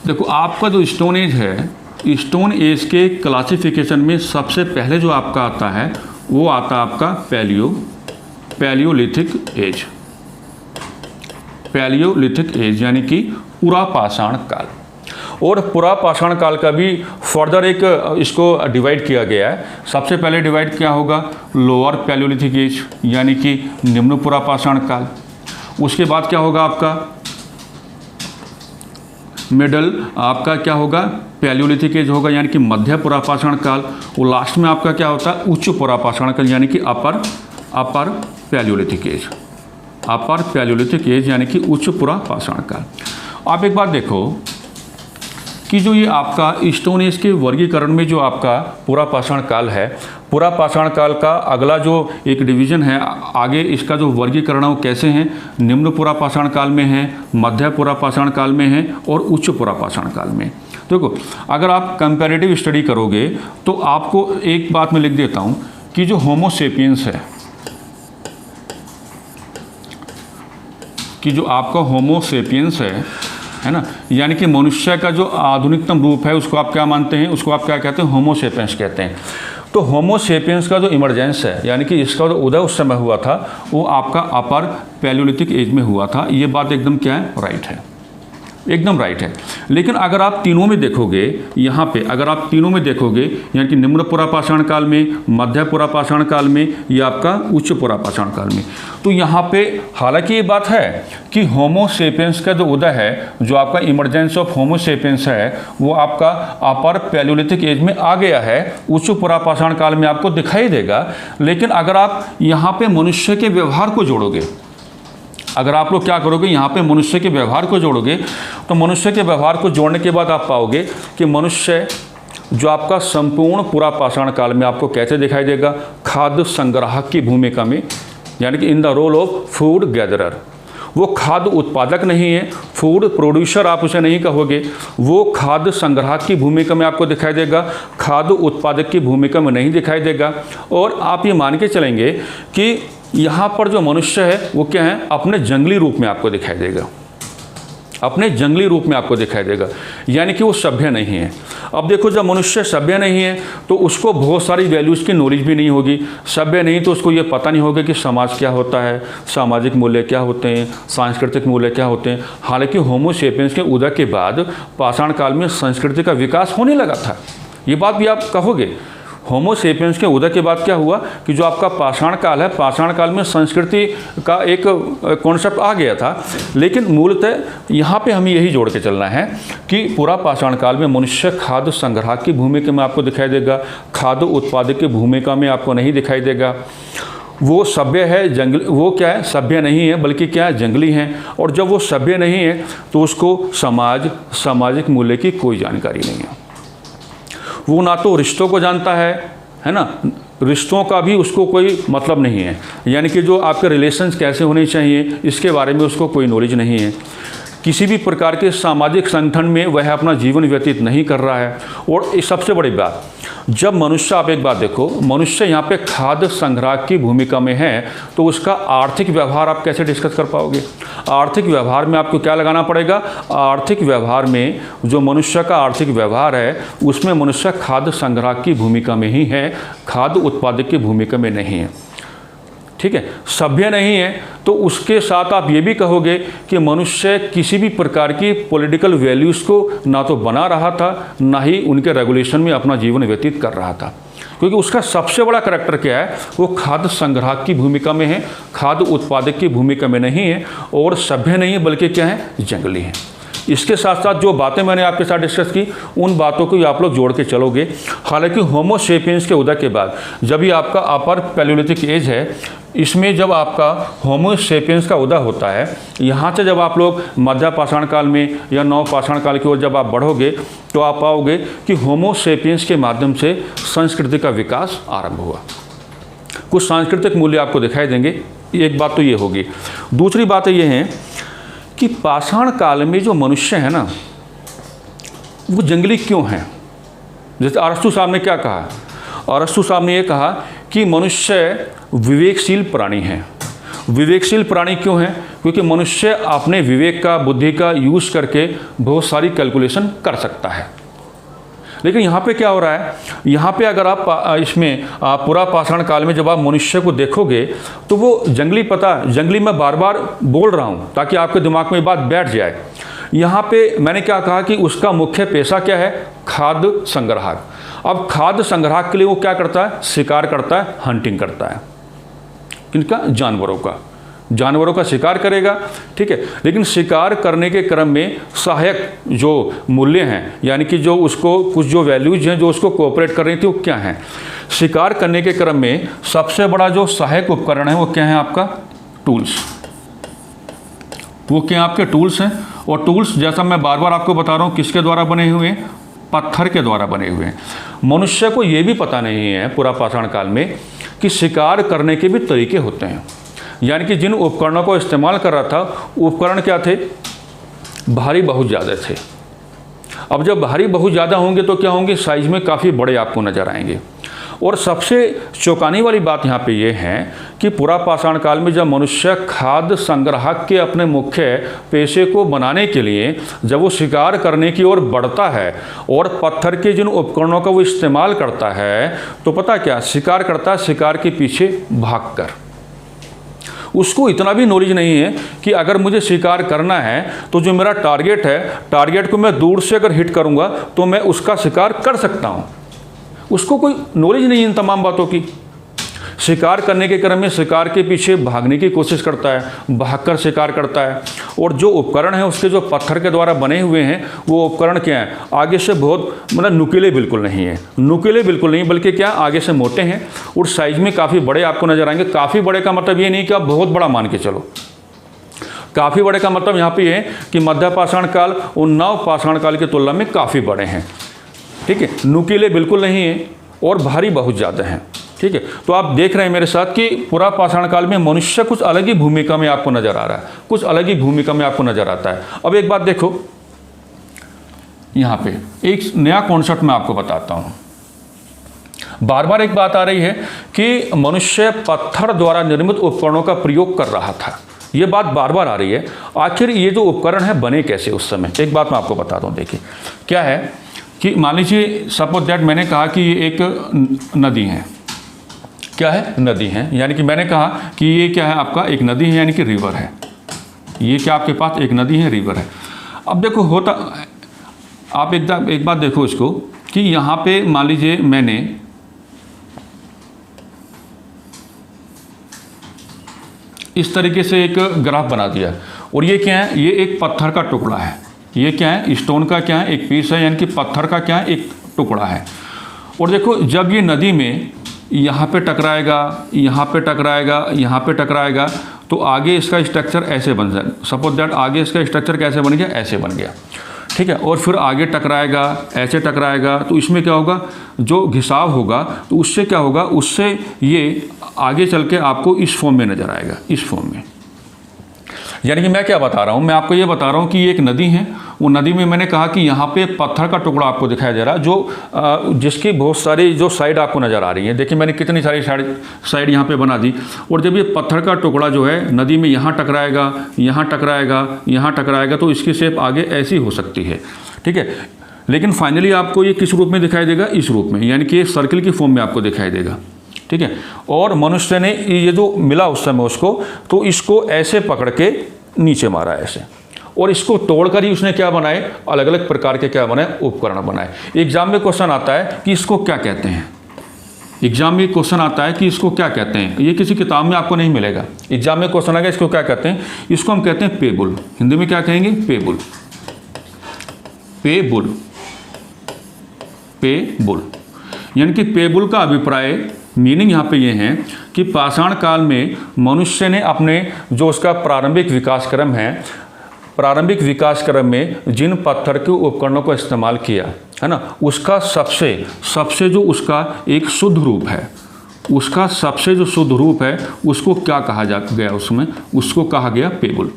देखो आपका जो स्टोन एज है, स्टोन एज के क्लासिफिकेशन में सबसे पहले जो आपका आता है वो आता है आपका पैलियोलिथिक एज, पैलियोलिथिक एज यानी कि पुरा पाषाण काल। और पुरा पाषाण काल का भी फर्दर एक इसको डिवाइड किया गया है। सबसे पहले डिवाइड क्या होगा, लोअर पैलियोलिथिक एज यानी कि निम्न पुरा पाषाण काल। उसके बाद क्या होगा आपका मिडल, आपका क्या होगा पैलियोलिथिक एज होगा यानी कि मध्य पुरा पाषाण काल। और लास्ट में आपका क्या होता है उच्च पुरा पाषाण काल यानी कि upper palaeolithic age, upper palaeolithic age यानी कि उच्च पुरा पाषाण काल। आप एक बात देखो कि जो ये आपका स्टोन एज के वर्गीकरण में जो आपका पुरा पाषाण काल है, पुरा पाषाण काल का अगला जो एक डिवीजन है आगे, इसका जो वर्गीकरण है वो कैसे हैं, निम्न पुरा पाषाण काल में है, मध्य पुरा पाषाण काल में है और उच्च पुरा पाषाण काल में। देखो अगर आप कंपैरेटिव स्टडी करोगे तो आपको एक बात मैं लिख देता हूँ कि जो होमो सेपियंस है ना, यानी कि मनुष्य का जो आधुनिकतम रूप है उसको आप क्या मानते हैं, उसको आप क्या कहते हैं, होमो सेपियंस कहते हैं। तो होमो सेपियंस का जो इमरजेंस है, यानी कि इसका जो उदय उस समय हुआ था, वो आपका अपर पैलियोलिथिक एज में हुआ था। ये बात एकदम क्या है, राइट है, एकदम राइट है। लेकिन अगर आप तीनों में देखोगे, यहाँ पे अगर आप तीनों में देखोगे, यानी कि निम्न पुरापाषाण काल में, मध्य पुरापाषाण काल में, या आपका उच्च पुरापाषाण काल में, तो यहाँ पे हालांकि ये बात है कि होमो सेपियंस का जो उदय है, जो आपका इमरजेंस ऑफ होमो सेपियंस है, वो आपका अपर पैलियोलिथिक एज में आ गया है, उच्च पुरापाषाण काल में आपको दिखाई देगा। लेकिन अगर आप यहाँ पे मनुष्य के व्यवहार को जोड़ोगे, अगर आप लोग क्या करोगे, यहाँ पे मनुष्य के व्यवहार को जोड़ोगे, तो मनुष्य के व्यवहार को जोड़ने के बाद आप पाओगे कि मनुष्य जो आपका संपूर्ण पुरापाषाण काल में आपको कैसे दिखाई देगा, खाद्य संग्राहक की भूमिका में, यानी कि in the role of food gatherer. वो खाद्य उत्पादक नहीं है, फूड प्रोड्यूसर आप उसे नहीं कहोगे, वो खाद्य संग्राहक की भूमिका में आपको दिखाई देगा, खाद्य उत्पादक की भूमिका में नहीं दिखाई देगा। और आप ये मान के चलेंगे कि यहाँ पर जो मनुष्य है वो क्या है, अपने जंगली रूप में आपको दिखाई देगा, अपने जंगली रूप में आपको दिखाई देगा, यानी कि वो सभ्य नहीं है। अब देखो, जब मनुष्य सभ्य नहीं है तो उसको बहुत सारी वैल्यूज़ की नॉलेज भी नहीं होगी। सभ्य नहीं तो उसको ये पता नहीं होगा कि समाज क्या होता है, सामाजिक मूल्य क्या होते हैं, सांस्कृतिक मूल्य क्या होते हैं। हालांकि होमो सेपियंस के उदय के बाद पाषाण काल में संस्कृति का विकास होने लगा था, ये बात भी आप कहोगे। होमो सेपियंस के उदय के बाद क्या हुआ कि जो आपका पाषाण काल है, पाषाण काल में संस्कृति का एक कॉन्सेप्ट आ गया था। लेकिन मूलतः यहाँ पे हमें यही जोड़ के चलना है कि पूरा पाषाण काल में मनुष्य खाद्य संग्राहक की भूमिका में आपको दिखाई देगा, खाद्य उत्पादक की भूमिका में आपको नहीं दिखाई देगा। वो सभ्य है, जंगल, वो क्या है, सभ्य नहीं है बल्कि क्या है, जंगली है। और जब वो सभ्य नहीं है तो उसको समाज, सामाजिक मूल्य की कोई जानकारी नहीं है। वो ना तो रिश्तों को जानता है ना, रिश्तों का भी उसको कोई मतलब नहीं है, यानी कि जो आपके रिलेशंस कैसे होने चाहिए इसके बारे में उसको कोई नॉलेज नहीं है। किसी भी प्रकार के सामाजिक संगठन में वह अपना जीवन व्यतीत नहीं कर रहा है। और सबसे बड़ी बात, जब मनुष्य, आप एक बात देखो, मनुष्य यहाँ पे खाद्य संग्राहक की भूमिका में है तो उसका आर्थिक व्यवहार आप कैसे डिस्कस कर पाओगे। आर्थिक व्यवहार में आपको क्या लगाना पड़ेगा, आर्थिक व्यवहार में जो मनुष्य का आर्थिक व्यवहार है उसमें मनुष्य खाद्य संग्राहक की भूमिका में ही है, खाद्य उत्पादक की भूमिका में नहीं है। ठीक है, सभ्य नहीं है तो उसके साथ आप ये भी कहोगे कि मनुष्य किसी भी प्रकार की पॉलिटिकल वैल्यूज़ को ना तो बना रहा था, ना ही उनके रेगुलेशन में अपना जीवन व्यतीत कर रहा था, क्योंकि उसका सबसे बड़ा करैक्टर क्या है, वो खाद्य संग्राहक की भूमिका में है, खाद्य उत्पादक की भूमिका में नहीं है। और सभ्य नहीं है बल्कि क्या है, जंगली है। इसके साथ साथ जो बातें मैंने आपके साथ डिस्कस की, उन बातों को आप लोग जोड़ के चलोगे। हालांकि होमो सेपियंस के उदय के बाद जब ये आपका अपर पैलियोलिथिक एज है, इसमें जब आपका होमो सेपियंस का उदय होता है, यहाँ से जब आप लोग मध्य पाषाण काल में या नव पाषाण काल की ओर जब आप बढ़ोगे तो आप पाओगे कि होमो सेपियंस के माध्यम से संस्कृति का विकास आरंभ हुआ। कुछ सांस्कृतिक मूल्य आपको दिखाई देंगे, एक बात तो ये होगी। दूसरी बातें ये हैं कि पाषाण काल में जो मनुष्य है ना, वो जंगली क्यों हैं। जैसे अरस्तु साहब ने क्या कहा, अरस्तु साहब ने ये कहा कि मनुष्य विवेकशील प्राणी है। विवेकशील प्राणी क्यों है, क्योंकि मनुष्य अपने विवेक का, बुद्धि का यूज़ करके बहुत सारी कैलकुलेशन कर सकता है। लेकिन यहाँ पे क्या हो रहा है, यहाँ पे अगर आप इसमें पूरा पाषाण काल में जब आप मनुष्य को देखोगे तो वो जंगली, जंगली मैं बार बार बोल रहा हूँ ताकि आपके दिमाग में ये बात बैठ जाए। यहाँ पे मैंने क्या कहा कि उसका मुख्य पेशा क्या है, खाद्य संग्राहक। अब खाद्य संग्राहक के लिए वो क्या करता है, शिकार करता है, हंटिंग करता है, किनका, जानवरों का शिकार करेगा। ठीक है, लेकिन शिकार करने के क्रम में सहायक जो मूल्य हैं, यानी कि जो उसको कुछ जो वैल्यूज हैं जो उसको कोऑपरेट कर रही थी, वो क्या हैं। शिकार करने के क्रम में सबसे बड़ा जो सहायक उपकरण है वो क्या है, आपका टूल्स। वो क्या आपके टूल्स हैं। और टूल्स जैसा मैं बार बार आपको बता रहा हूँ किसके द्वारा बने हुए हैं, पत्थर के द्वारा बने हुए हैं। मनुष्य को ये भी पता नहीं है पूरा पाषाण काल में कि शिकार करने के भी तरीके होते हैं, यानी कि जिन उपकरणों को इस्तेमाल कर रहा था, उपकरण क्या थे, भारी बहुत ज़्यादा थे। अब जब भारी बहुत ज़्यादा होंगे तो क्या होंगे, साइज में काफ़ी बड़े आपको नज़र आएंगे। और सबसे चौंकाने वाली बात यहाँ पे ये है कि पुरा पाषाण काल में जब मनुष्य खाद्य संग्राहक के अपने मुख्य पेशे को बनाने के लिए जब वो शिकार करने की ओर बढ़ता है और पत्थर के जिन उपकरणों का वो इस्तेमाल करता है, तो पता क्या शिकार करता है, शिकार के पीछे भागकर। उसको इतना भी नॉलेज नहीं है कि अगर मुझे शिकार करना है तो जो मेरा टारगेट है, टारगेट को मैं दूर से अगर हिट करूंगा तो मैं उसका शिकार कर सकता हूं। उसको कोई नॉलेज नहीं है इन तमाम बातों की। शिकार करने के क्रम में शिकार के पीछे भागने की कोशिश करता है, भागकर शिकार करता है। और जो उपकरण है उसके जो पत्थर के द्वारा बने हुए हैं वो उपकरण क्या हैं, आगे से बहुत मतलब नुकीले बिल्कुल नहीं है, नुकीले बिल्कुल नहीं, बल्कि क्या आगे से मोटे हैं और साइज में काफ़ी बड़े आपको नजर आएंगे। काफ़ी बड़े का मतलब ये नहीं कि आप बहुत बड़ा मान के चलो, काफ़ी बड़े का मतलब यहाँ पे ये है कि मध्य पाषाण काल और नव पाषाण काल की तुलना में काफ़ी बड़े हैं। ठीक है, नुकीले बिल्कुल नहीं है और भारी बहुत ज़्यादा हैं। ठीक है, तो आप देख रहे हैं मेरे साथ कि पुरा पाषाण काल में मनुष्य कुछ अलग ही भूमिका में आपको नजर आ रहा है, कुछ अलग ही भूमिका में आपको नजर आता है। अब एक बात देखो, यहाँ पे एक नया कॉन्सेप्ट मैं आपको बताता हूँ। बार बार एक बात आ रही है कि मनुष्य पत्थर द्वारा निर्मित उपकरणों का प्रयोग कर रहा था, ये बात बार बार आ रही है। आखिर ये जो उपकरण है बने कैसे उस समय, एक बात मैं आपको बताता हूँ। देखिए क्या है कि मान लीजिए सपोज दैट मैंने कहा कि ये एक नदी है, क्या है, नदी है, यानी कि मैंने कहा कि ये क्या है आपका एक नदी है, यानी कि रिवर है। ये क्या आपके पास एक नदी है, रिवर है। अब देखो होता, आप एक बात देखो इसको कि यहाँ पे मान लीजिए मैंने इस तरीके से एक ग्राफ बना दिया और ये क्या है, ये एक पत्थर का टुकड़ा है, ये क्या है, स्टोन का क्या है, एक पीस है, यानी कि पत्थर का क्या है, एक टुकड़ा है। और देखो जब ये नदी में यहाँ पे टकराएगा, यहाँ पे टकराएगा, यहाँ पे टकराएगा, तो आगे इसका स्ट्रक्चर ऐसे बन जाए। सपोज दैट आगे इसका स्ट्रक्चर कैसे बन गया, ऐसे बन गया। ठीक है, और फिर आगे टकराएगा, ऐसे टकराएगा, तो इसमें क्या होगा, जो घिसाव होगा तो उससे क्या होगा, उससे ये आगे चल के आपको इस फॉर्म में नज़र आएगा, इस फॉर्म में। यानी कि मैं क्या बता रहा हूँ, मैं आपको ये बता रहा हूँ कि ये एक नदी है, वो नदी में मैंने कहा कि यहाँ पे पत्थर का टुकड़ा आपको दिखाई दे रहा है, जो जिसकी बहुत सारी जो साइड आपको नज़र आ रही है। देखिए मैंने कितनी सारी साइड यहाँ पे बना दी। और जब ये पत्थर का टुकड़ा जो है नदी में यहाँ टकराएगा, यहाँ टकराएगा, यहाँ टकराएगा, तो इसकी शेप आगे ऐसी हो सकती है। ठीक है, लेकिन फाइनली आपको ये किस रूप में दिखाई देगा, इस रूप में, यानी कि सर्किल की फॉर्म में आपको दिखाई देगा। ठीक है, और मनुष्य ने ये जो मिला उस समय उसको, तो इसको ऐसे पकड़ के नीचे मारा ऐसे, और इसको तोड़कर ही उसने क्या बनाए, अलग अलग प्रकार के क्या बनाए, उपकरण बनाए। एग्जाम में क्वेश्चन आता है कि इसको क्या कहते हैं, एग्जाम में क्वेश्चन आता है कि इसको क्या कहते हैं। ये किसी किताब में आपको नहीं मिलेगा, एग्जाम में क्वेश्चन आएगा इसको क्या कहते हैं। इसको हम कहते हैं पेबुल, हिंदी में क्या कहेंगे, पेबुल, पेबुल, पेबुल। यानी कि पेबुल का अभिप्राय, मीनिंग यहाँ पे ये है कि पाषाण काल में मनुष्य ने अपने जो उसका प्रारंभिक विकास क्रम है, प्रारंभिक विकास क्रम में जिन पत्थर के उपकरणों का इस्तेमाल किया है ना, उसका सबसे जो उसका एक शुद्ध रूप है, उसका सबसे जो शुद्ध रूप है उसको क्या कहा जा गया, उसमें उसको कहा गया पेबुल।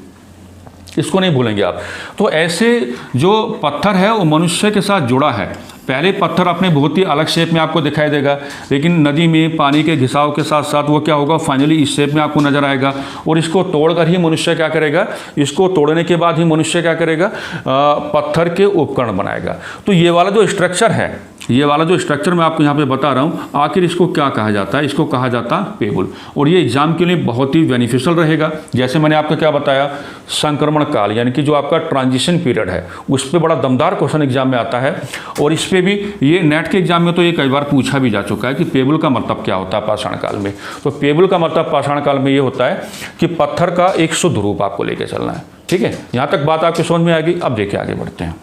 इसको नहीं भूलेंगे आप। तो ऐसे जो पत्थर है वो मनुष्य के साथ जुड़ा है। पहले पत्थर अपने बहुत ही अलग शेप में आपको दिखाई देगा, लेकिन नदी में पानी के घिसाव के साथ साथ वो क्या होगा, फाइनली इस शेप में आपको नजर आएगा। और इसको तोड़कर ही मनुष्य क्या करेगा, इसको तोड़ने के बाद ही मनुष्य क्या करेगा, पत्थर के उपकरण बनाएगा। तो ये वाला जो स्ट्रक्चर है, ये वाला जो स्ट्रक्चर मैं आपको यहाँ पे बता रहा हूँ, आखिर इसको क्या कहा जाता है, इसको कहा जाता है पेबुल। और ये एग्जाम के लिए बहुत ही बेनिफिशियल रहेगा। जैसे मैंने आपको क्या बताया, संक्रमण काल, यानी कि जो आपका ट्रांजिशन पीरियड है, उस पर बड़ा दमदार क्वेश्चन एग्जाम में आता है। और इस पर भी ये नेट के एग्जाम में तो ये कई बार पूछा भी जा चुका है कि पेबुल का मतलब क्या होता है पाषाण काल में। तो पेबुल का मतलब पाषाण काल में ये होता है कि पत्थर का एक शुद्ध रूप आपको लेके चलना है। ठीक है, यहाँ तक बात आपकी समझ में आ गई। अब देखिए आगे बढ़ते हैं।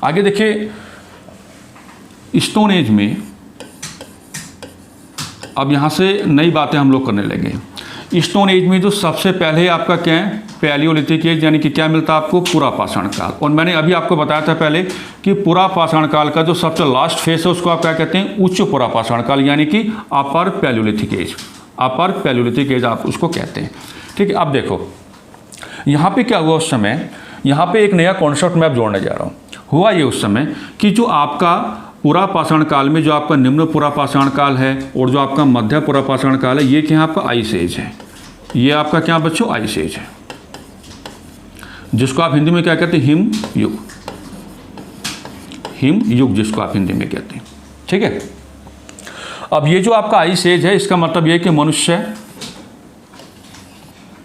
आगे देखिए स्टोन एज में, अब यहाँ से नई बातें हम लोग करने लगे। स्टोन एज में जो सबसे पहले आपका क्या है, पैलियोलिथिक एज, यानी कि क्या मिलता है आपको, पुरा पाषाण काल। और मैंने अभी आपको बताया था पहले कि पुरा पाषाण काल का जो सबसे लास्ट फेस है उसको आप क्या कहते हैं, उच्च पुरा पाषाण काल, यानी कि upper palaeolithic age, upper palaeolithic age आप उसको कहते हैं। ठीक है, अब देखो यहाँ पे क्या हुआ उस समय, यहाँ पे एक नया कॉन्सेप्ट मैं अब जोड़ने जा रहा हूँ। हुआ ये उस समय कि जो आपका पुरापाषाण काल में जो आपका निम्न पुरापाषाण काल है और जो आपका मध्य पुरापाषाण काल है, ये क्या आपका आइस एज है। ये आपका क्या बच्चों, आइस एज है, जिसको आप हिंदी में क्या कहते हैं, हिम युग। हिम युग जिसको आप हिंदी में कहते हैं, ठीक है। अब ये जो आपका आइस एज है, इसका मतलब ये कि मनुष्य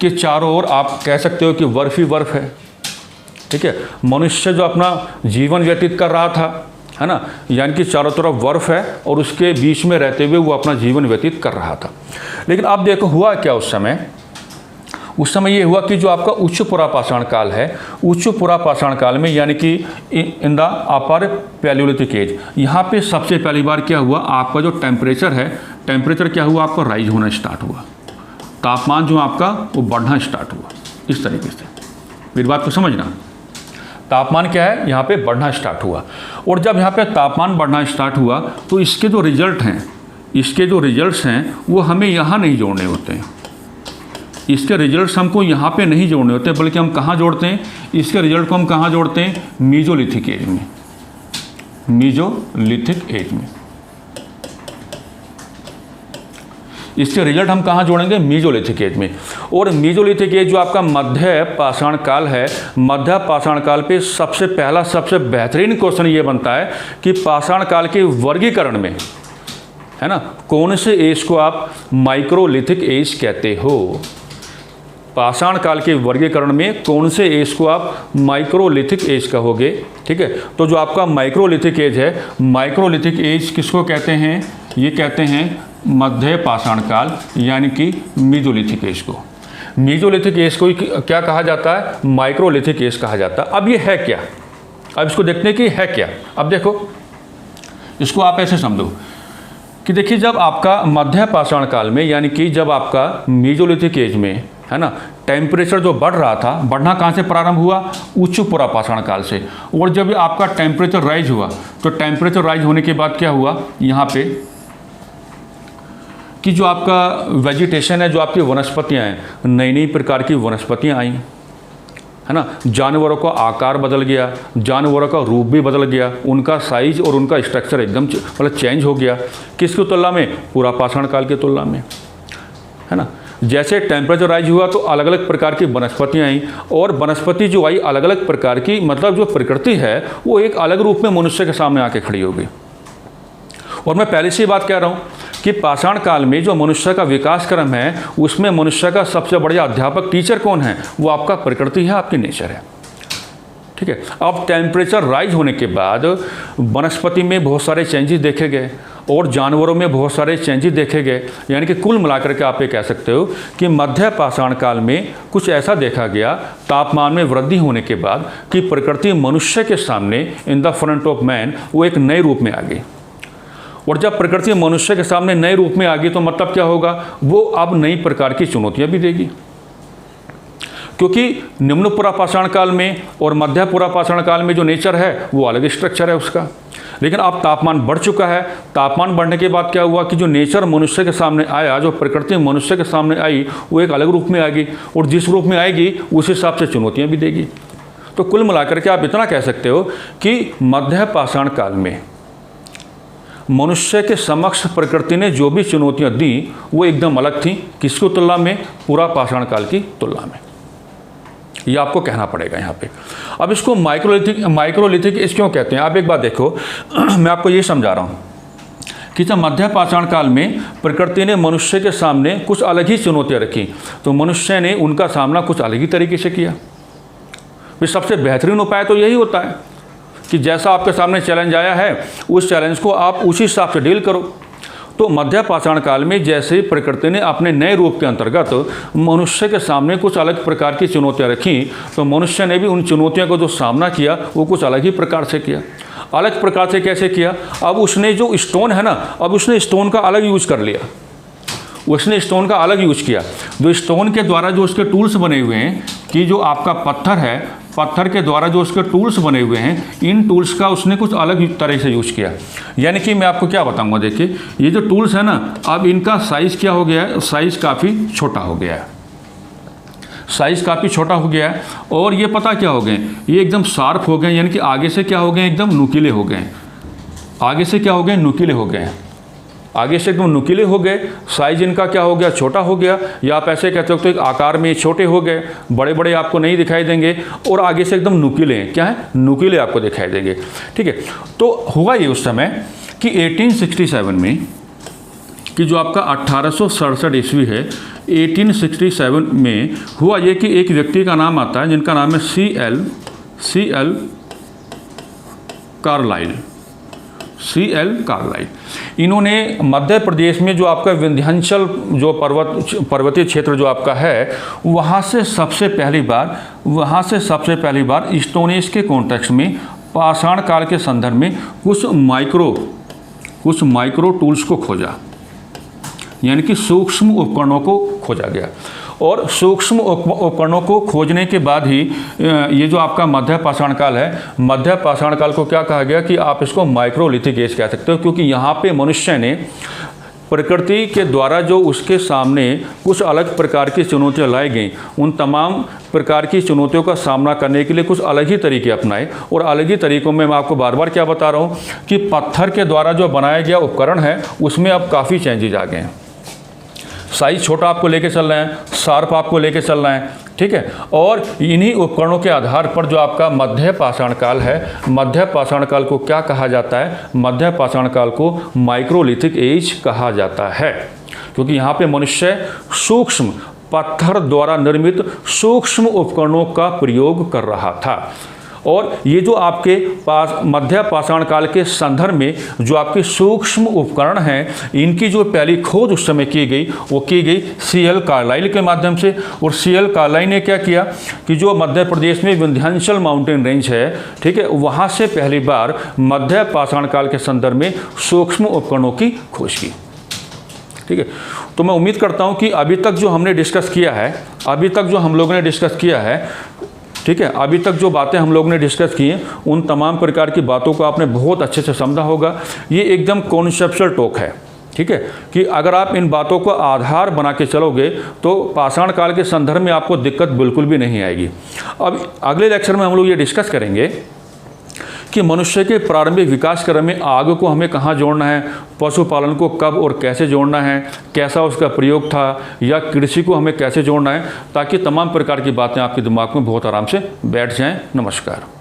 के चारों ओर आप कह सकते हो कि बर्फ ही बर्फ है, ठीक है। मनुष्य जो अपना जीवन व्यतीत कर रहा था, है ना, यानी कि चारों तरफ बर्फ है और उसके बीच में रहते हुए वो अपना जीवन व्यतीत कर रहा था। लेकिन अब देखो हुआ क्या उस समय ये हुआ कि जो आपका उच्च पुरापाषाण काल है, उच्च पुरापाषाण काल में यानी कि in the upper palaeolithic age, यहाँ पे सबसे पहली बार क्या हुआ, आपका जो टेम्परेचर है, टेम्परेचर क्या हुआ, आपका राइज होना स्टार्ट हुआ, तापमान जो आपका वो बढ़ना स्टार्ट हुआ। इस तरीके से मेरी बात को समझना, तापमान क्या है, यहाँ पे बढ़ना स्टार्ट हुआ। और जब यहाँ पे तापमान बढ़ना स्टार्ट हुआ तो इसके जो रिजल्ट हैं, इसके जो रिजल्ट्स हैं वो हमें यहाँ नहीं जोड़ने होते हैं। इसके रिजल्ट्स हमको यहाँ पे नहीं जोड़ने होते, बल्कि हम कहाँ जोड़ते हैं, इसके रिजल्ट को हम कहाँ जोड़ते हैं, मीजोलिथिक एज में। मीजोलिथिक एज में इसके रिजल्ट हम कहाँ जोड़ेंगे, मीजोलिथिक एज में। और मीजोलिथिक एज जो आपका मध्य पाषाण काल है, मध्य पाषाण काल पे सबसे पहला सबसे बेहतरीन क्वेश्चन ये बनता है कि पाषाण काल के वर्गीकरण में, है ना, कौन से एज को आप माइक्रोलिथिक एज कहते हो। पाषाण काल के वर्गीकरण में कौन से एज को आप माइक्रोलिथिक एज कहोगे, ठीक है। तो जो आपका माइक्रोलिथिक एज है, माइक्रोलिथिक एज किसको कहते हैं, ये कहते हैं मध्य पाषाण काल, यानी कि मीजोलिथिक एज को। मीजोलिथिक एज को क्या कहा जाता है, माइक्रोलिथिक एज कहा जाता है। अब ये है क्या, अब इसको देखते हैं कि है क्या। अब देखो इसको आप ऐसे समझो कि देखिए, जब आपका मध्य पाषाण काल में यानी कि जब आपका मीजोलिथिक एज में, है ना, टेम्परेचर जो बढ़ रहा था, बढ़ना कहाँ से प्रारंभ हुआ, उच्च पुरापाषाण काल से। और जब आपका टेम्परेचर राइज हुआ तो टेम्परेचर राइज होने के बाद क्या हुआ, यहाँ पे कि जो आपका वेजिटेशन है, जो आपकी वनस्पतियाँ हैं, नई नई प्रकार की वनस्पतियाँ आई, है ना, जानवरों का आकार बदल गया, जानवरों का रूप भी बदल गया, उनका साइज और उनका स्ट्रक्चर एकदम मतलब चेंज हो गया। किसकी तुलना में, पुरापाषाण काल की तुलना में, है ना। जैसे टेम्परेचर राइज हुआ तो अलग अलग प्रकार की वनस्पतियाँ आई, और वनस्पति जो आई अलग अलग प्रकार की, मतलब जो प्रकृति है वो एक अलग रूप में मनुष्य के सामने आके खड़ी हो गई। और मैं पहले से ही बात कह रहा हूँ कि पाषाण काल में जो मनुष्य का विकास क्रम है, उसमें मनुष्य का सबसे बढ़िया अध्यापक, टीचर कौन है, वो आपका प्रकृति है, आपकी नेचर है, ठीक है। अब टेम्परेचर राइज होने के बाद वनस्पति में बहुत सारे चेंजेस देखे गए और जानवरों में बहुत सारे चेंजेस देखे गए। यानी कि कुल मिलाकर के आप ये कह सकते हो कि मध्य पाषाण काल में कुछ ऐसा देखा गया, तापमान में वृद्धि होने के बाद, कि प्रकृति मनुष्य के सामने in the front of man वो एक नए रूप में आ गई। और जब प्रकृति मनुष्य के सामने नए रूप में आ गई तो मतलब क्या होगा, वो अब नई प्रकार की चुनौतियाँ भी देगी। क्योंकि निम्न पुरापाषाण काल में और मध्य पुरापाषाण काल में जो नेचर है वो अलग स्ट्रक्चर है उसका, लेकिन अब तापमान बढ़ चुका है। तापमान बढ़ने के बाद क्या हुआ कि जो नेचर मनुष्य के सामने आया, जो प्रकृति मनुष्य के सामने आई, वो एक अलग रूप में आएगी, और जिस रूप में आएगी उस हिसाब से चुनौतियाँ भी देगी। तो कुल मिलाकर के आप इतना कह सकते हो कि मध्य पाषाण काल में मनुष्य के समक्ष प्रकृति ने जो भी चुनौतियाँ दी वो एकदम अलग थी। किसकी तुलना में, पुरापाषाण काल की तुलना में। ये आपको कहना पड़ेगा यहाँ पे। अब इसको माइक्रोलिथिक एज क्यों कहते हैं, आप एक बात देखो मैं आपको ये समझा रहा हूँ कि जब मध्य पाषाण काल में प्रकृति ने मनुष्य के सामने कुछ अलग ही चुनौतियाँ रखी, तो मनुष्य ने उनका सामना कुछ अलग ही तरीके से किया। फिर सबसे बेहतरीन उपाय तो यही होता है कि जैसा आपके सामने चैलेंज आया है, उस चैलेंज को आप उसी हिसाब से डील करो। तो मध्य पाषाण काल में जैसे प्रकृति ने अपने नए रूप के अंतर्गत मनुष्य के सामने कुछ अलग प्रकार की चुनौतियां रखी, तो मनुष्य ने भी उन चुनौतियों को जो सामना किया वो कुछ अलग ही प्रकार से किया। अलग प्रकार से कैसे किया, अब उसने जो स्टोन है ना, अब उसने स्टोन का अलग यूज कर लिया, उसने स्टोन का अलग यूज किया। जो स्टोन के द्वारा जो उसके टूल्स बने हुए हैं, कि जो आपका पत्थर है, पत्थर के द्वारा जो उसके टूल्स बने हुए हैं, इन टूल्स का उसने कुछ अलग तरह से यूज किया। यानी कि मैं आपको क्या बताऊंगा, देखिए ये जो टूल्स है ना, अब इनका साइज़ क्या हो गया है, साइज़ काफ़ी छोटा हो गया है, साइज़ काफ़ी छोटा हो गया है। और ये पता क्या हो गए, ये एकदम शार्प हो गए, यानी कि आगे से क्या हो गए, एकदम नुकीले हो गए। आगे से क्या हो गए, नुकीले हो गए, आगे से एकदम नुकीले हो गए, साइज इनका क्या हो गया, छोटा हो गया, या आप ऐसे कहते हो तो एक आकार में छोटे हो गए, बड़े बड़े आपको नहीं दिखाई देंगे, और आगे से एकदम नुकीले हैं, क्या है, नुकीले आपको दिखाई देंगे। ठीक है, तो हुआ ये उस समय कि 1867 में कि जो आपका 1867 ईस्वी है, 1867 में हुआ ये कि एक व्यक्ति का नाम आता है जिनका नाम है C.L. कार्लाइल। इन्होंने मध्य प्रदेश में जो आपका विंध्याचल जो पर्वतीय क्षेत्र जो आपका है, वहाँ से सबसे पहली बार स्टोन एज के कॉन्टेक्स्ट में पाषाण काल के संदर्भ में कुछ माइक्रो टूल्स को खोजा, यानी कि सूक्ष्म उपकरणों को खोजा गया। और सूक्ष्म उपकरणों को खोजने के बाद ही ये जो आपका मध्य पाषाण काल है, मध्य पाषाण काल को क्या कहा गया कि आप इसको माइक्रोलिथिक एज कह सकते हो, क्योंकि यहाँ पे मनुष्य ने प्रकृति के द्वारा जो उसके सामने कुछ अलग प्रकार की चुनौतियाँ लाई गई, उन तमाम प्रकार की चुनौतियों का सामना करने के लिए कुछ अलग ही तरीके अपनाए। और अलग ही तरीक़ों में मैं आपको बार बार क्या बता रहा हूँ कि पत्थर के द्वारा जो बनाया गया उपकरण है उसमें अब काफ़ी चेंजेज आ गए हैं। साइज छोटा आपको लेके चल रहे हैं, शार्प आपको लेके चल रहे हैं, ठीक है। और इन्हीं उपकरणों के आधार पर जो आपका मध्य पाषाण काल है, मध्य पाषाण काल को क्या कहा जाता है, मध्य पाषाण काल को माइक्रोलिथिक एज कहा जाता है, क्योंकि यहाँ पे मनुष्य सूक्ष्म पत्थर द्वारा निर्मित सूक्ष्म उपकरणों का प्रयोग कर रहा था। और ये जो आपके मध्य पाषाण काल के संदर्भ में जो आपके सूक्ष्म उपकरण हैं, इनकी जो पहली खोज उस समय की गई वो की गई C.L. कार्लाइल के माध्यम से। और C.L. कार्लाइल ने क्या किया कि जो मध्य प्रदेश में विंध्याचल माउंटेन रेंज है, ठीक है, वहाँ से पहली बार मध्य पाषाण काल के संदर्भ में सूक्ष्म उपकरणों की खोज की। ठीक है, तो मैं उम्मीद करता हूँ कि अभी तक जो हमने डिस्कस किया है, अभी तक जो हम लोगों ने डिस्कस किया है, ठीक है, अभी तक जो बातें हम लोग ने डिस्कस की हैं, उन तमाम प्रकार की बातों को आपने बहुत अच्छे से समझा होगा। ये एकदम कॉन्सेप्चुअल टॉक है, ठीक है, कि अगर आप इन बातों को आधार बना के चलोगे तो पाषाण काल के संदर्भ में आपको दिक्कत बिल्कुल भी नहीं आएगी। अब अगले लेक्चर में हम लोग ये डिस्कस करेंगे कि मनुष्य के प्रारंभिक विकास क्रम में आग को हमें कहाँ जोड़ना है, पशुपालन को कब और कैसे जोड़ना है, कैसा उसका प्रयोग था, या कृषि को हमें कैसे जोड़ना है, ताकि तमाम प्रकार की बातें आपके दिमाग में बहुत आराम से बैठ जाएं। नमस्कार।